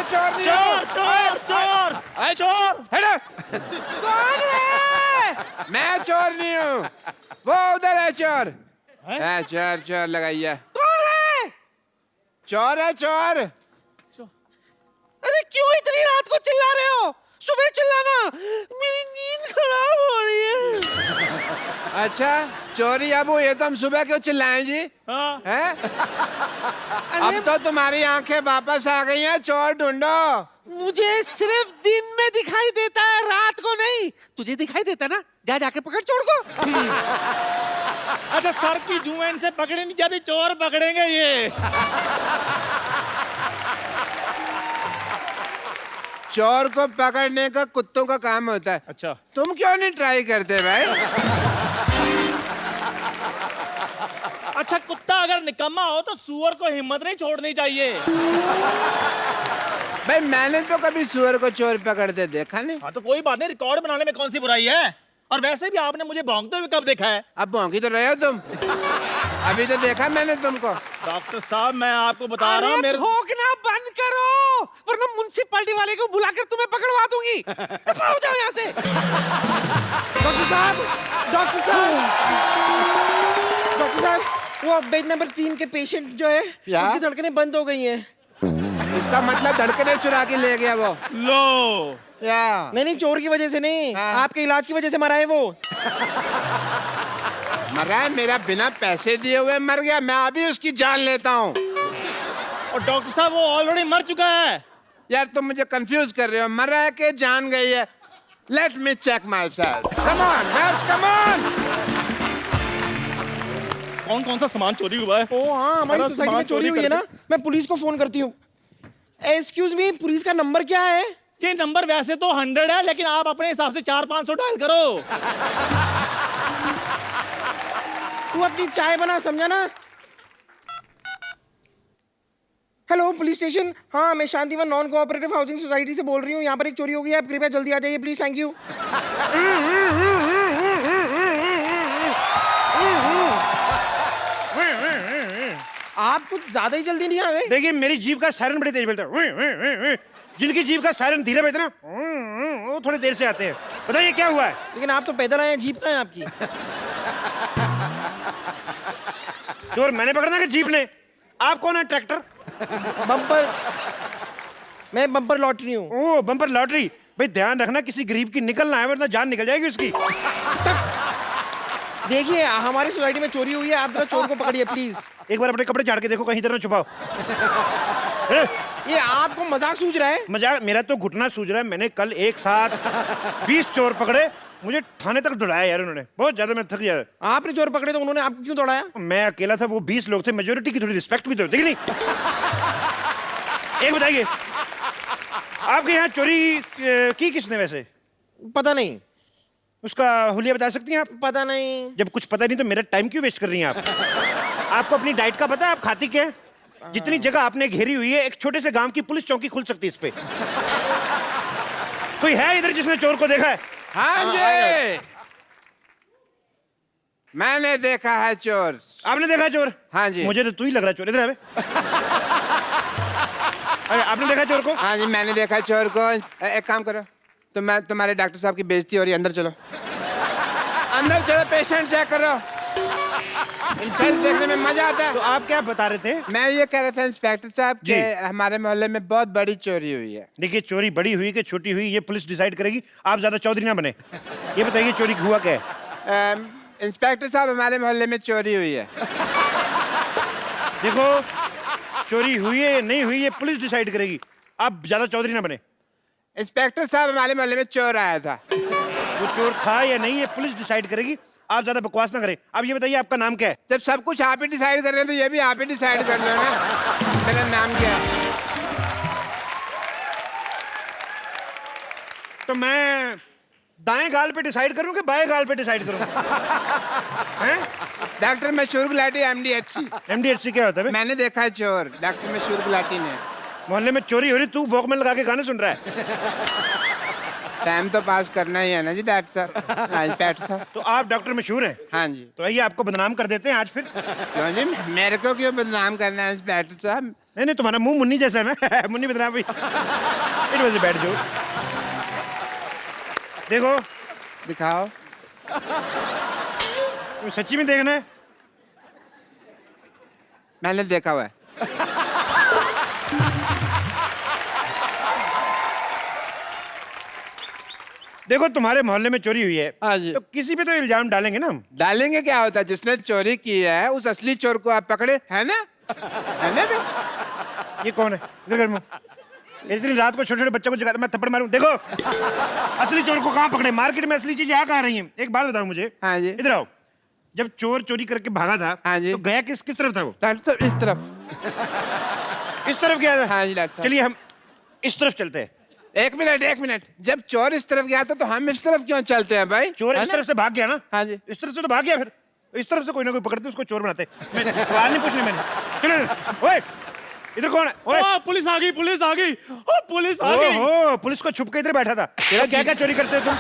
चोर नहीं चोर चोर चोर चोर। कौन है? मैं चोर नहीं हूँ, वो उधर है चोर। है चोर, चोर लगाइए। कौन है? चोर है चोर। अरे क्यों इतनी रात को चिल्ला रहे हो? सुबह चिल्लाना, मेरी नींद खराब हो रही है। अच्छा चोरी अब हुई है तो हम सुबह क्यों चिल्लाएं जी? हाँ। हैं? अब तो तुम्हारी आंखें वापस आ गई हैं, चोर ढूंढो। मुझे सिर्फ दिन में दिखाई देता है, रात को नहीं। तुझे दिखाई देता है ना? जा जाके पकड़ चोर को। अच्छा सर की जुएन से पकड़े नहीं जाती, चोर पकड़ेंगे ये। चोर को पकड़ने का कुत्तों का काम होता है। अच्छा तुम क्यों नहीं ट्राई करते भाई? अच्छा कुत्ता अगर निकम्मा हो तो सुअर को हिम्मत नहीं छोड़नी चाहिए। भाई मैंने तो कभी सुअर को चोर पकड़ते देखा नहीं। हाँ तो कोई बात नहीं, रिकॉर्ड बनाने में कौन सी बुराई है। और वैसे भी आपने मुझे भौंकते हुए कब देखा है? अब भौंकी तो रहे हो तुम। अभी तो देखा मैंने तुमको। डॉक्टर साहब मैं आपको बता रहा हूँ, मेरे भौंकना बंद करो, वरना म्युनिसिपैलिटी वाले को बुलाकर तुम्हें पकड़वा दूंगी। दफा हो जाओ यहाँ से। डॉक्टर साहब, डॉक्टर साहब, डॉक्टर साहब, वो बेड नंबर 3 के पेशेंट जो है, उसकी धड़कनें बंद हो गई हैं। इसका मतलब धड़कने चुरा के ले गया वो। लो या नहीं चोर की वजह से नहीं, हाँ। आपके इलाज की वजह से मरा है वो। मरा है? मेरा बिना पैसे दिए हुए मर गया, मैं अभी उसकी जान लेता हूँ। और डॉक्टर साहब वो ऑलरेडी मर चुका है। यार तुम मुझे कंफ्यूज कर रहे हो, मरा है कि जान गई है? Let me check myself. Come on nurse, come on. कौन कौन सा सामान चोरी हुआ है? ओ हाँ, हमारी सारा सोसाइटी में सामान चोरी हुई है ना। मैं पुलिस को फोन करती हूँ। एक्सक्यूज मी, पुलिस का नंबर क्या है? जी नंबर वैसे तो 100 है, लेकिन आप अपने हिसाब से 400-500 डायल करो। तू अपनी चाय बना, समझा ना? Hello police station. हाँ मैं Shantivan non cooperative housing society से बोल रही हूँ। यहाँ पर एक चोरी हो गई है, आप कृपया जल्दी आ जाइए प्लीज। Thank you. आप कुछ ज्यादा ही जल्दी नहीं आ रहे। देखिए मेरी जीभ का सायरन बड़ी तेज बजता है। जिनकी जीभ का सायरन धीरे बजता है ना, वो थोड़ी देर से आते हैं। बताइए क्या हुआ है? लेकिन आप तो पैदल आए हैं, जीप कहाँ है आपकी? चोर मैंने पकड़ना कि जीप ने? आप कौन है? ट्रैक्टर? बम्पर, मैं बम्पर लॉटरी हूँ। ओ बम्पर लॉटरी। भाई ध्यान रखना किसी गरीब की निकलना है, वरना जान निकल जाएगी उसकी। देखिए हमारी सोसाइटी में चोरी हुई है, आप जरा चोर को पकड़िए प्लीज। एक बार अपने कपड़े झाड़ के देखो, कहीं इधर ना छुपाओ। ये आपको मजाक सूझ रहा है? मजाक? मेरा तो घुटना सूझ रहा है। मैंने कल एक साथ 20 चोर पकड़े, मुझे थाने तक दौड़ाया यार उन्होंने। बहुत ज्यादा मैं थक गया। आपने चोर पकड़े तो उन्होंने आपको क्यों दौड़ाया? मैं अकेला था, वो 20 लोग थे, मेजोरिटी की थोड़ी रिस्पेक्ट भी तो होती है नहीं? एक बताइए, आपके यहाँ चोरी की किसने वैसे? पता नहीं। उसका हुलिया बता सकती हैं आप? पता नहीं। जब कुछ पता नहीं तो मेरा टाइम क्यों वेस्ट कर रही हैं आप? आपको अपनी डाइट का पता है? आप खाती क्या है? जितनी जगह आपने घेरी हुई है, एक छोटे से गांव की पुलिस चौकी खुल सकती है इस पे। कोई है इधर जिसने चोर को देखा है? हाँ जी, मैंने देखा है चोर। आपने देखा है चोर? हाँ जी। मुझे तो तू ही लग रहा है चोर। इधर आ बे। अरे आपने देखा चोर को? हाँ जी मैंने देखा चोर को। एक काम करो, तो मैं तुम्हारे डॉक्टर साहब की बेइज्जती हो रही है, अंदर चलो। अंदर चलो, पेशेंट चेक करो। इंसान देखने में मजा आता है। तो आप क्या बता रहे थे? मैं ये कह रहा था इंस्पेक्टर साहब कि हमारे मोहल्ले में बहुत बड़ी चोरी हुई है। देखिए चोरी बड़ी हुई कि छोटी हुई ये पुलिस डिसाइड करेगी, आप ज्यादा चौधरी ना बने। ये बताइए चोरी हुआ क्या है? इंस्पेक्टर साहब हमारे मोहल्ले में चोरी हुई है। देखो चोरी हुई है या नहीं हुई ये पुलिस डिसाइड करेगी, आप ज्यादा चौधरी ना बने। इंस्पेक्टर साहब हमारे मोहल्ले में चोर आया था। वो चोर था या नहीं ये पुलिस डिसाइड करेगी, आप ज्यादा बकवास ना करें। अब ये बताइए आपका नाम क्या है? जब सब कुछ आप ही डिसाइड कर रहे हैं तो ये भी आप ही डिसाइड कर लो ना। मेरा नाम क्या है? तो मैं दाएं गाल पे डिसाइड करूं कि बाएं गाल पे डिसाइड करूं? हैं? डॉक्टर मशहूर गुलाटी MDHC। MDHC क्या होता है बे? मैंने देखा है चोर, डॉक्टर मशहूर गुलाटी ने। मोहल्ले में चोरी हो रही, तू वॉकमैन लगा के गाने सुन रहा है? टाइम तो पास करना ही है ना जी डॉक्टर साहब। हाँ जी डॉक्टर साहब। तो आप डॉक्टर मशहूर हैं, हाँ जी। तो आइए आपको बदनाम कर देते हैं आज फिर। क्यों जी, मेरे को क्यों बदनाम करना है डॉक्टर साहब? नहीं नहीं, तुम्हारा मुंह मुन्नी जैसा है ना। मुन्नी बदनाम भी। इट वजह बैठ जाओ। देखो, दिखाओ। तो सच्ची में देखना है। मैंने देखा हुआ है। देखो, तुम्हारे मोहल्ले में चोरी हुई है, हाँ जी। तो किसी पे तो इल्जाम डालेंगे ना हम। डालेंगे, क्या होता है? जिसने चोरी की है उस असली चोर को आप पकड़े, है ना? है ना बे? ये कौन है? इधर कर मुंह। इतनी रात को छोटे छोटे बच्चों को जगाता, मैं थप्पड़ मारूं। देखो, असली चोर को कहाँ पकड़े? मार्केट में असली चीजें आ रही हैं। एक बात बताओ मुझे। हाँ जी। इधर आओ। जब चोर चोरी करके भागा था, हाँ जी। तो गया किस किस तरफ था वो? डॉक्टर साहब, इस तरफ। इस तरफ गया था। हाँ जी डॉक्टर साहब। चलिए हम इस तरफ चलते हैं। एक मिनट। जब चोर इस तरफ गया था तो हम इस तरफ क्यों चलते हैं भाई? चोर है इस ना? तरफ से भाग गया ना। हाँ जी। इस तरफ से तो भाग गया, फिर इस तरफ से कोई ना कोई पकड़ते उसको चोर बनाते। मैं सवाल नहीं पूछने मैंने। चलो, ओए, इधर कौन है? ओए, पुलिस आ गई, पुलिस आ गई, पुलिस आ गई। ओहो, पुलिस को छुप के इधर बैठा था। तेरा क्या क्या चोरी करते हो तुम?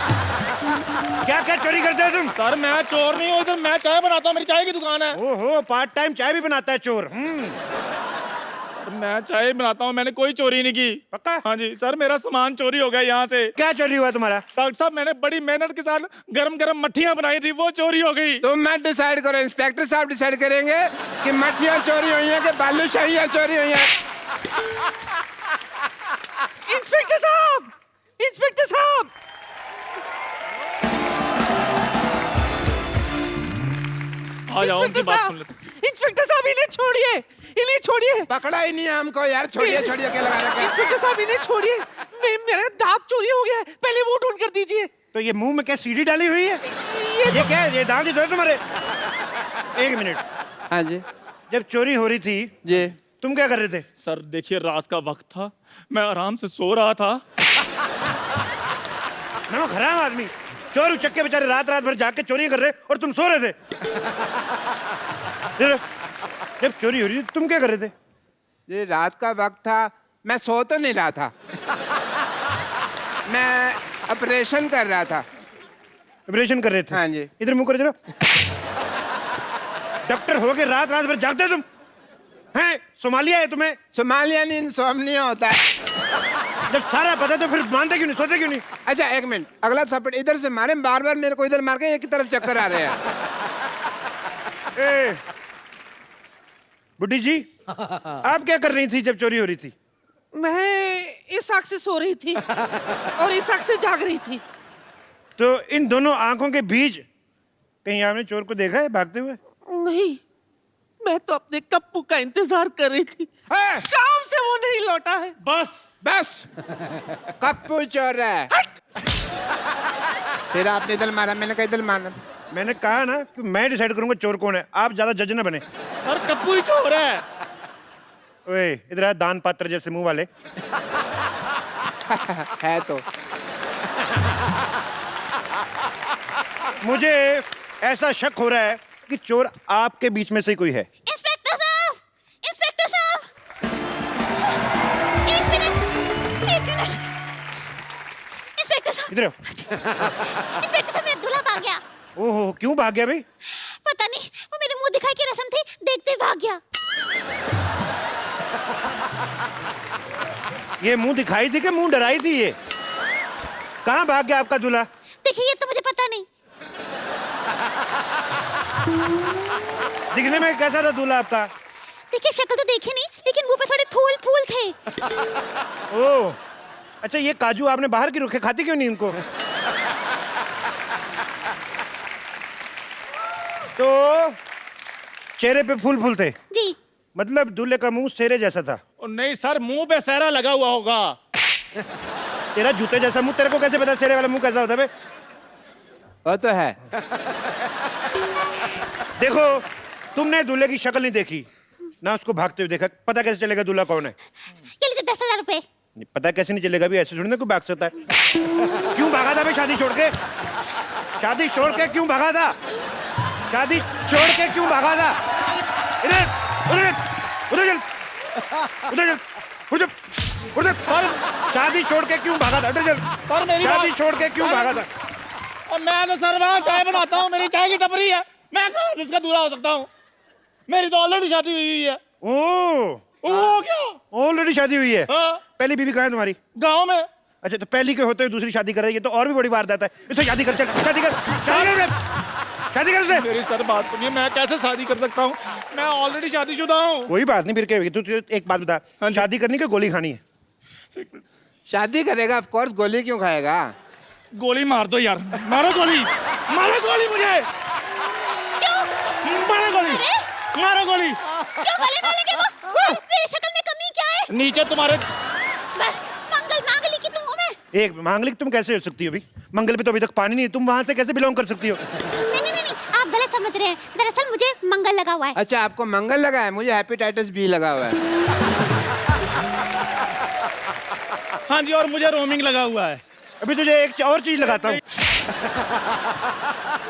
क्या क्या चोरी करते हो तुम? सर मैं चोर नहीं हूँ, इधर मैं चाय बनाता हूँ, मेरी चाय की दुकान है। ओहो, पार्ट टाइम चाय भी बनाता है चोर। मैं चाय बनाता हूँ, मैंने कोई चोरी नहीं की। पक्का? हाँ जी सर, मेरा सामान चोरी हो गया यहाँ से। क्या चोरी हुआ तुम्हारा? डॉक्टर साहब, मैंने बड़ी मेहनत के साथ गरम गरम मट्ठियाँ बनाई थी, वो चोरी हो गई। तुम मत डिसाइड करो, इंस्पेक्टर साहब डिसाइड करेंगे कि मट्ठियाँ चोरी हुई हैं कि बालूशाहियाँ चोरी हुई हैं। इंस्पेक्टर साहब, इंस्पेक्टर साहब, आ जाओ, उनकी बात सुन लेते। इंस्पेक्टर साहब, इन्हें छोड़िए, इन्हें छोड़िए। पकड़ा ही नहीं है हमको यार, छोड़िए क्या लगा रखा है? इंस्पेक्टर साहब, इन्हें छोड़िए। मेरा दांत चोरी हो गया है, पहले वो ढूंढ कर दीजिए। तो ये मुंह में क्या सीढ़ी डाली हुई है? ये क्या है? ये दांत ही तो है तुम्हारे। एक मिनट। हाँ जी। जब चोरी हो रही थी, जी। तुम क्या कर रहे थे? सर देखिए, रात का वक्त था, मैं आराम से सो रहा था। ना खराब आदमी, चोर उचक्के बेचारे रात रात भर जाके चोरी कर रहे और तुम सो रहे थे। जब चोरी हो रही थी तुम क्या कर रहे थे? ये रात का वक्त था, मैं सो तो नहीं रहा था, मैं ऑपरेशन कर रहा था। ऑपरेशन कर रहे थे? हाँ जी। इधर मुंह करो जरा। डॉक्टर हो के रात रात भर जागते हो तुम? हैं? सोमालिया है तुम्हें? सोमालिया नहीं, इंसोम्निया होता है। जब सारा पता तो फिर मानते क्यों नहीं, सोते क्यों नहीं? अच्छा एक मिनट, अगला थप्पड़ इधर से मारे, बार बार मेरे को इधर मार के एक ही तरफ चक्कर आ रहे हैं। ए, बुड्ढी जी, आप क्या कर रही थी जब चोरी हो रही थी? मैं इस आंख से सो रही थी और इस आंख से जाग रही थी। तो इन दोनों आंखों के बीच कहीं आपने चोर को देखा है भागते हुए? नहीं, मैं तो अपने कप्पू का इंतजार कर रही थी। है? शाम से वो नहीं लौटा है। बस कप्पू चोर है। फिर आपने इधर मारा, मैंने कहा इधर मारना था। मैंने कहा ना कि मैं डिसाइड करूंगा चोर कौन है, आप ज्यादा जज ना बने। सर कप्पू ही चोर है। ओए, इधर आ, दान पात्र जैसे मुंह वाले। है तो। मुझे ऐसा शक हो रहा है कि चोर आपके बीच में से ही कोई है। इंस्पेक्टर साहब, इंस्पेक्टर साहब, एक मिनट। इंस्पेक्टर साहब, इधर आओ। इंस्पेक्टर साहब, मेरा दूल्हा भाग गया। ओहो, क्यों भाग गया भाई? पता नहीं, वो मेरे मुंह दिखाई की रस्म थी, देखते ही भाग गया। ये मुंह दिखाई थी कि मुंह डराई थी? ये कहाँ भाग गया आपका दूल्हा? देखिए, ये तो मुझे पता नहीं। दिखने में कैसा था दूल्हा आपका? देखिए, शक्ल तो देखी नहीं, लेकिन मुंह पे थोड़े फूल फूल थे। ओह, अच्छा, ये काजू आपने बाहर की रखे, खाती क्यों नहीं इनको? तो चेहरे पे फूल फूल थे, जी। मतलब दूल्हे का मुंह शेरे जैसा था। और नहीं सर, मुंह पे सहरा लगा हुआ होगा। तेरा जूते जैसा मुंह, तेरे को कैसे पता शेरे वाला मुंह कैसा होता है बे? वो तो है। देखो, तुमने दूल्हे की शक्ल नहीं देखी ना, उसको भागते हुए देखा, पता कैसे चलेगा दूल्हा कौन है? ये लीजिए 10,000 रुपए। नहीं, पता कैसे नहीं चलेगा भी? ऐसे थोड़ी ना कोई भाग सकता है। क्यों भागा था बे शादी छोड़ के? शादी छोड़ के क्यों भागा था? शादी छोड़ के क्यों भागा था? इधर, उधर चल, उधर चल, उधर चल, उधर चल, उधर चल। सर शादी छोड़ के क्यों भागा था? चल सर मेरी शादी बात- छोड़ के क्यों भागा था? और मैं तो सर वहाँ चाय बनाता हूँ, मेरी चाय की टपरी है, मैं कहाँ से इसका दूल्हा हो सकता हूँ? मेरी तो ऑलरेडी शादी हुई है। ओ क्या? ऑलरेडी शादी हुई है? हाँ, पहली बीवी कहाँ है तुम्हारी? गाँव में। अच्छा, तो पहली के होते हुए दूसरी शादी कर रही है, तो और भी बड़ी वारदात है। इससे शादी कर, चल शादी कर, शादी कर, शादी कर इससे। मेरी सर बात सुनिए, मैं कैसे शादी कर सकता हूँ? मैं ऑलरेडी शादीशुदा हूँ। कोई बात नहीं, फिर क्या होगी? तू एक बात बता, हाँ जी। शादी करनी कि गोली खानी है? शादी करेगा ऑफ कोर्स, गोली क्यों खाएगा? गोली मार दो यार, मारो गोली, मारो गोली मुझे, मारो गोली, मारो गोली। क्यों गले मारेंगे वो? मेरी शक्ल में कमी क्या है? नीचे तुम्हारे बस मंगल नागली की तो हूँ मैं। एक मांगलिक तुम कैसे हो सकती हो? अभी मंगल पे तो अभी तक पानी नहीं है, तुम वहां से कैसे बिलोंग कर सकती हो? नहीं, आप गलत समझ रहे हैं। दरअसल मुझे मंगल लगा हुआ है। अच्छा, आपको मंगल लगा है, मुझे हेपेटाइटिस बी लगा हुआ है। हाँ जी, और मुझे रोमिंग लगा हुआ है। अभी तुझे एक और चीज लगाता हूँ,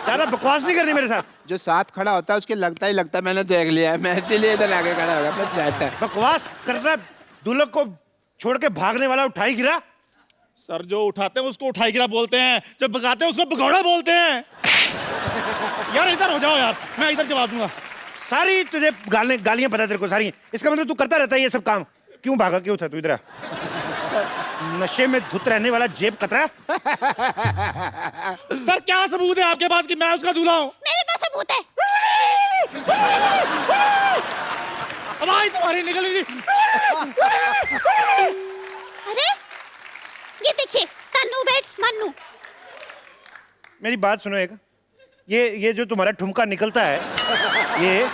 ज्यादा बकवास नहीं करनी मेरे साथ। जो साथ खड़ा होता है उसके लगता ही लगता है, मैंने देख लिया है, मैं इसीलिए इधर आगे खड़ा होगा, बस जाता है। बकवास करता है, दूल्हे को छोड़ के भागने वाला उठाई गिरा। सर जो उठाते हैं उसको उठाई गिरा बोलते हैं, जो भगाते हैं उसको भगौड़ा बोलते हैं। यार इधर हो जाओ यार, मैं इधर जवाब दूंगा। सारी तुझे गालियां पता है तेरे को सारी। इसका मतलब तू करता रहता है ये सब काम। क्यों भागा, क्यों था तू इधर? नशे में धुत रहने वाला जेब कतरा। सर क्या सबूत है आपके पास कि मैं उसका दूल्हा हूँ? मेरे पास सबूत है। आवाज तुम्हारी निकल रही। अरे ये देखिए, तन्नू वेट्स मन्नू। मेरी बात सुनो एक, ये जो तुम्हारा ठुमका निकलता है, ये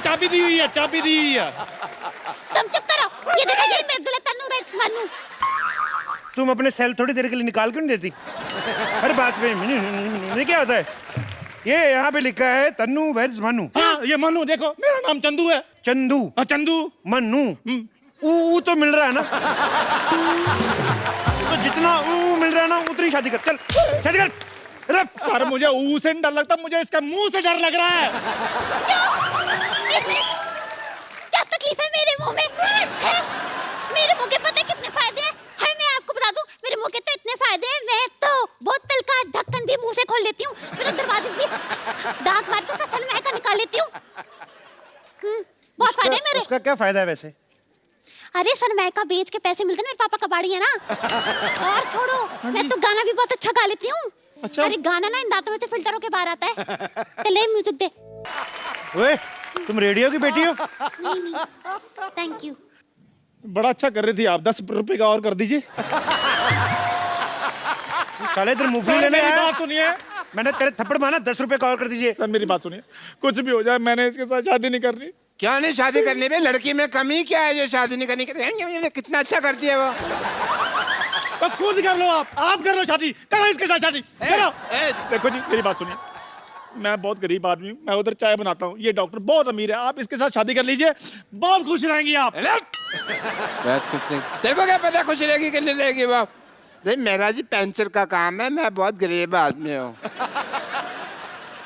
चाबी दी हुई है, चाबी दी हुई है। तुम चुप करो। ये देखो, ये मेरे दूल्हे तन्नू वेट्स मन्नू। तुम अपने सेल थोड़ी देर के लिए निकाल क्यों नहीं देती? हर बात पे ये क्या होता है? ये यहाँ पे लिखा है तन्नू वेर्स मन्नू। हाँ ये मन्नू, देखो मेरा नाम चंदू है। चंदू, हाँ चंदू। मन्नू, ऊ तो मिल रहा है ना? तो जितना ऊ मिल रहा है ना, उतनी शादी कर। चल शादी कर। सर मुझे ऊ से डर लगता, मुझे इसका मुंह से डर लग रहा है। एक मिनट, क्या तकलीफ है मेरे मुंह में? है? मेरे मुंह के पता है कितने फायदे हैं? है, मैं आपको बता दूं, मेरे मुंह के तो इतने फायदे हैं, मैं तो बोतल का ढक्कन भी मुंह से खोल लेती हूँ, मेरे दरवाजे भी दांत मार कर कचन महका निकाल लेती हूँ। बहुत फायदे हैं मेरे। उसका क्या फायदा है वैसे? अरे सनमाइका बेच के पैसे मिलते हैं, मेरे पापा कबाड़ी है ना। और छोड़ो, मैं तो गाना भी बहुत अच्छा गा लेती हूँ। अच्छा। अरे गाना ना इन दांतों में से फिल्टर होके बाहर आता है। चले म्यूजिक दे। ओए, तुम रेडियो की बेटी हो? नहीं, थैंक यू। बड़ा अच्छा कर रही थी आप, 10 रुपए का और कर दीजिए। साले इधर मूंगफली सर लेने मेरी आया। बात सुनिए। मैंने तेरे थप्पड़ मारा, 10 रुपए का और कर दीजिए। सर मेरी बात सुनिए, कुछ भी हो जाए मैंने इसके साथ शादी नहीं करनी। क्यों नहीं शादी करनी बे? लड़की में कमी क्या है जो शादी नहीं करनी? कितना अच्छा करती है वो। तो खुद कर लो, आप कर लो शादी, करो इसके साथ शादी करो। देखो जी मेरी बात सुनिए, मैं बहुत गरीब आदमी हूँ, मैं उधर चाय बनाता हूँ, ये डॉक्टर बहुत अमीर है, आप इसके साथ शादी कर लीजिए, बहुत खुश रहेंगी आप। तेरे को क्या पता खुश रहेगी कि नहीं रहेगी वो? नहीं, मेरा जी पेंचर का काम है, मैं बहुत गरीब आदमी हूँ।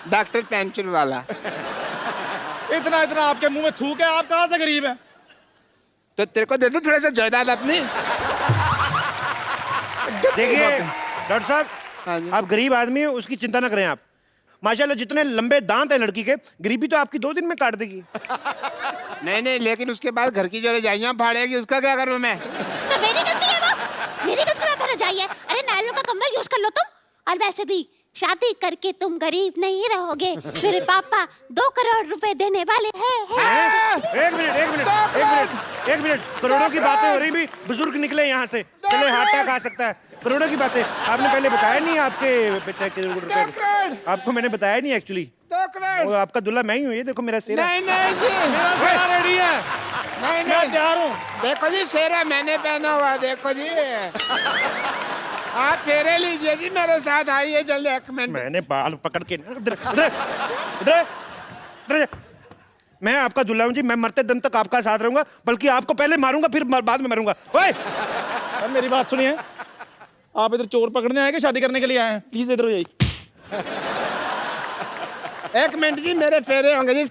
डॉक्टर पेंचर वाला। इतना इतना आपके मुंह में थूक है, आप कहाँ से गरीब हैं? तो तेरे को दे दो थोड़ा सा जायदाद अपनी। देखिए डॉक्टर हाँ साहब, जी। आप गरीब आदमी हैं, उसकी चिंता ना करें आप। माशाल्लाह जितने लंबे दांत हैं लड़की के, गरीबी तो आपकी 2 दिन में काट देगी। नहीं, लेकिन उसके बाद घर की जो रजाइयाँ फाड़ेगी उसका क्या करूँ मैं? तो मेरी गलती है वो, मेरी गलती है जाइए। अरे नायलॉन का कंबल यूज कर लो तुम। और वैसे भी शादी करके तुम गरीब नहीं रहोगे, मेरे पापा 2 करोड़ रुपए देने वाले हैं। एक मिनट, करोड़ों की बातें हो रही भी, बुजुर्ग निकले यहाँ से, चले हार्ट अटैक आ सकता है। करोड़ों की बातें आपने पहले बताया नहीं, आपके बेटे के रुपए आपको मैंने बताया नहीं एक्चुअली। 2 करोड़। आपका दूल्हा मैं ही हूँ, ये देखो मेरा सेरा। नहीं जी, मेरा सारा रेडी है, नहीं मैं तैयार हूँ। देखो जी, सेरा मैंने पहना हुआ, देखो जी। आप फेरे लीजिए जी, मेरे साथ आइए जल्दी, 1 मिनट। मैंने बाल पकड़ के इधर मैं आपका दूल्हा हूँ जी, मैं मरते दम तक आपका साथ रहूंगा, बल्कि आपको पहले मारूंगा फिर बाद में मरूंगा। ओए सर मेरी बात सुनिए, आप इधर चोर पकड़ने आए कि शादी करने के लिए आए हैं? प्लीज इधर हो जाइए। 1 मिनट जी, मेरे फेरे होंगे जी।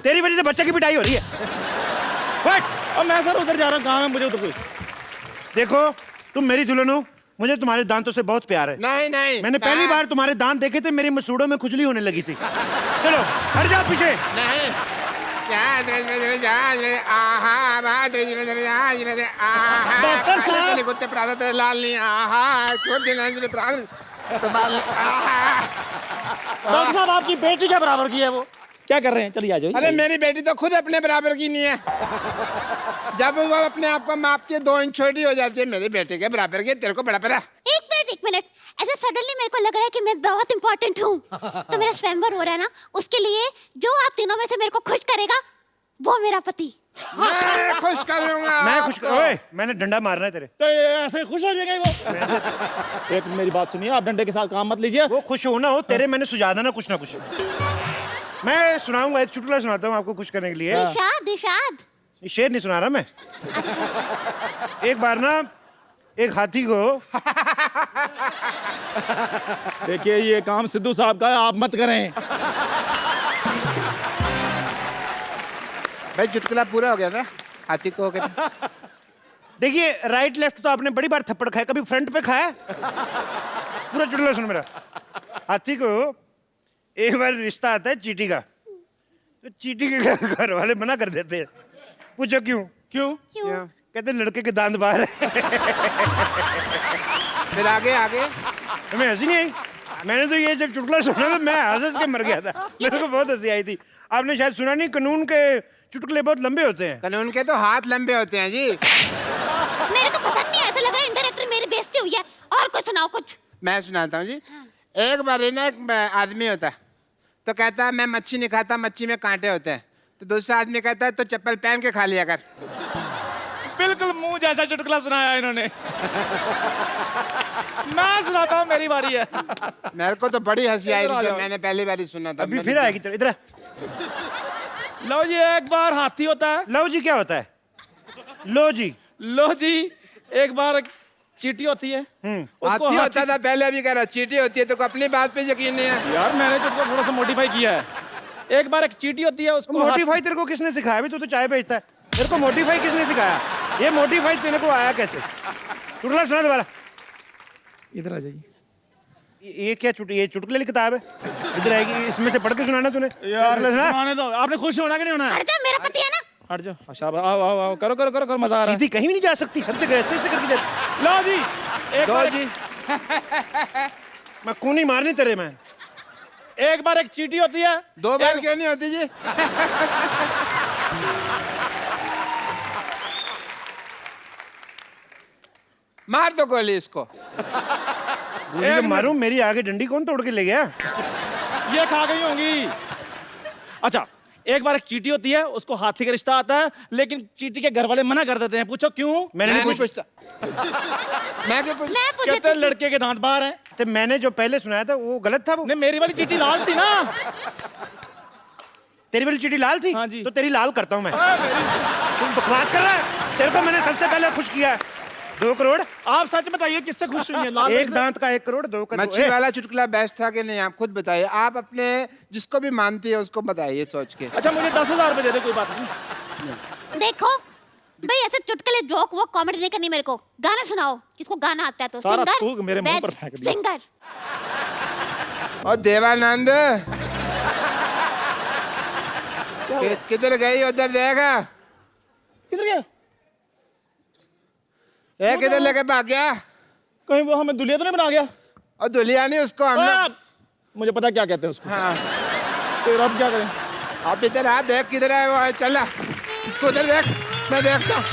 तेरी वजह से बच्चे की पिटाई हो रही है। और मैं सर उधर जा रहा हूँ, काम है मुझे उधर कोई। देखो तुम मेरी दुल्हन हो, मुझे तुम्हारे दांतों से बहुत प्यार है। नहीं नहीं, मैंने पहली बार तुम्हारे दांत देखे थे, मेरी मसूड़ों में खुजली होने लगी थी। चलो हट जाओ पीछे। नहीं डॉक्टर साहब। कुत्ते प्रादत लाल नहीं डॉक्टर साहब आपकी बेटी के बराबर की है वो, क्या कर रहे हैं? चलिए आ जाइए। अरे मेरी बेटी तो खुद अपने बराबर की नहीं है। जब वो अपने आप को मापती है 2 इंच छोटी हो जाती है, मेरी बेटी के बराबर की। तेरे को बड़ा पता? एक मिनट, ऐसे सडनली मेरे को लग रहा है कि मैं बहुत इंपॉर्टेंट हूँ। तो मेरा स्वयंवर हो रहा है ना, उसके लिए जो आप तीनों में से मेरे को खुश करेगा वो मेरा पति। मैं खुश कर लूंगा। मैं खुश कर, ओए मैंने डंडा मारना है तेरे। तो ऐसे खुश हो जाएगा वो। एक मेरी बात सुनिए, आप डंडे के साथ काम मत लीजिए। वो खुश हो ना हो, तेरे मैंने सुझा देना कुछ ना कुछ। मैं सुनाऊंगा, एक चुटकुला सुनाता हूँ आपको खुश करने के लिए। दिशाद ये शेर नहीं सुना रहा मैं। एक बार ना एक हाथी को देखिए ये काम सिद्धू साहब का है, आप मत करें। भाई चुटकुला पूरा हो गया ना, हाथी को हो गया। देखिए राइट लेफ्ट तो आपने बड़ी बार थप्पड़ खाया, कभी फ्रंट पे खाया? पूरा चुटकुला सुन मेरा। हाथी को एक बार रिश्ता आता है चींटी का, तो चींटी के घर वाले मना कर देते हैं। पूछो क्यों? क्यों? कहते लड़के के दांत बाहर है। फिर आगे आगे हमें हंसी नहीं आई। मैंने तो ये जब चुटकुला सुना तो मैं हंस के मर गया था। मेरे को बहुत हंसी आई थी। आपने शायद सुना नहीं, कानून के चुटकुले बहुत लंबे होते हैं। कानून के तो हाथ लंबे होते हैं जी। मेरे को पसंद नहीं, ऐसा लग रहा है इंडायरेक्टली मेरी बेइज्जती हुई है। और कुछ सुनाओ कुछ। मैं सुनाता हूँ जी। एक बार ना एक आदमी होता है, तो कहता है मैं मच्छी नहीं खाता, मच्छी में कांटे होते हैं। तो दूसरा आदमी कहता है तो चप्पल पहन के खा लिया कर। बिल्कुल मुंह जैसा चुटकुला सुनाया इन्होंने। मैं सुनाता हूँ, मेरी बारी है। मेरे को तो बड़ी हंसी आई थी जब मैंने पहली बार ही सुना था। अभी फिर आएगी तेरे इधर। लो जी, एक बार हाथी होता है। लो जी क्या होता है? लो जी। लो जी, एक बार चींटी होती है। उसको हाथी होता था पहले, अभी कह रहा चींटी होती है। तो अपनी बात पे यकीन नहीं है यार, मैंने चुटकुला थोड़ा सा मॉडिफाई किया है। एक बार एक चींटी होती है, उसको मोटिफाई तेरे को किसने सिखाया? अभी तू तो चाय बेचता है। तेरे को मोटिफाई किसने सिखाया? ये मोटिफाई तेरे को आया कैसे? चुटकुला सुना दोबारा। इधर आ जाइए। ये क्या ये चुटकुले की किताब है? इधर आएगी, इसमें से पढ़ के सुनाना तूने। यार चुटकुला सुना। सुनाने दो। आपने खुश होना कि नहीं होना? हट जा, मेरा पति है ना। हट जाओ। अच्छा आओ आओ आओ, करो करो करो करो, मजा आ रहा है। सीधी कहीं भी नहीं जा सकती, हर जगह ऐसे ऐसे करके जाती। लो जी, एक बार जी। मैं कूनी मारनी तेरे में। एक बार एक चींटी होती है। 2 बार क्यों नहीं होती जी? मार दो गोली इसको। मारूं? मेरी आगे डंडी कौन तोड़ के ले गया? ये खा गई होंगी। अच्छा, एक बार एक चींटी होती है, उसको हाथी का रिश्ता आता है, लेकिन चींटी के घर वाले मना कर देते हैं। पूछो क्यों? मैंने नहीं नहीं पूछता। मैं क्यों पूछता? मैं पूछती कहते हैं लड़के के दांत बाहर हैं। तो मैंने जो पहले सुनाया था वो गलत था। वो नहीं, मेरी वाली चींटी लाल थी ना। तेरी वाली चीटी लाल थी? हाँ जी। तो तेरी लाल करता हूं मैं। तुम बकवास कर रहा है। तेरे को मैंने सबसे पहले खुश किया है। 2 करोड़। आप सच बताइए किससे खुश हुई है? लाल एक दांत का 1 करोड़, 2 का मच्छी वाला चुटकुला बेस्ट था कि नहीं? आप खुद बताइए। आप अपने जिसको भी मानती है उसको बताइए सोच के। अच्छा, मुझे 10,000 रुपए दे दे, कोई बात नहीं। देखो भाई, ऐसे चुटकुले जोक वो कॉमेडी नहीं करनी मेरे को। गाना सुनाओ, किसको गाना आता है तो। सारा सिंगर थूक मेरे मुंह पर फेंक दिया। सिंगर। और देवानंद किधर गई? उधर देखा। किधर गया? ये किधर लेके भाग गया? कहीं वो हमें दुलिया तो नहीं बना गया? और दुलिया नहीं, उसको हमने। मुझे पता क्या कहते हैं उसको। हाँ, तो अब क्या करें? आप इधर आ, देख किधर है वो। चला, उसको उधर देख, मैं देखता हूँ।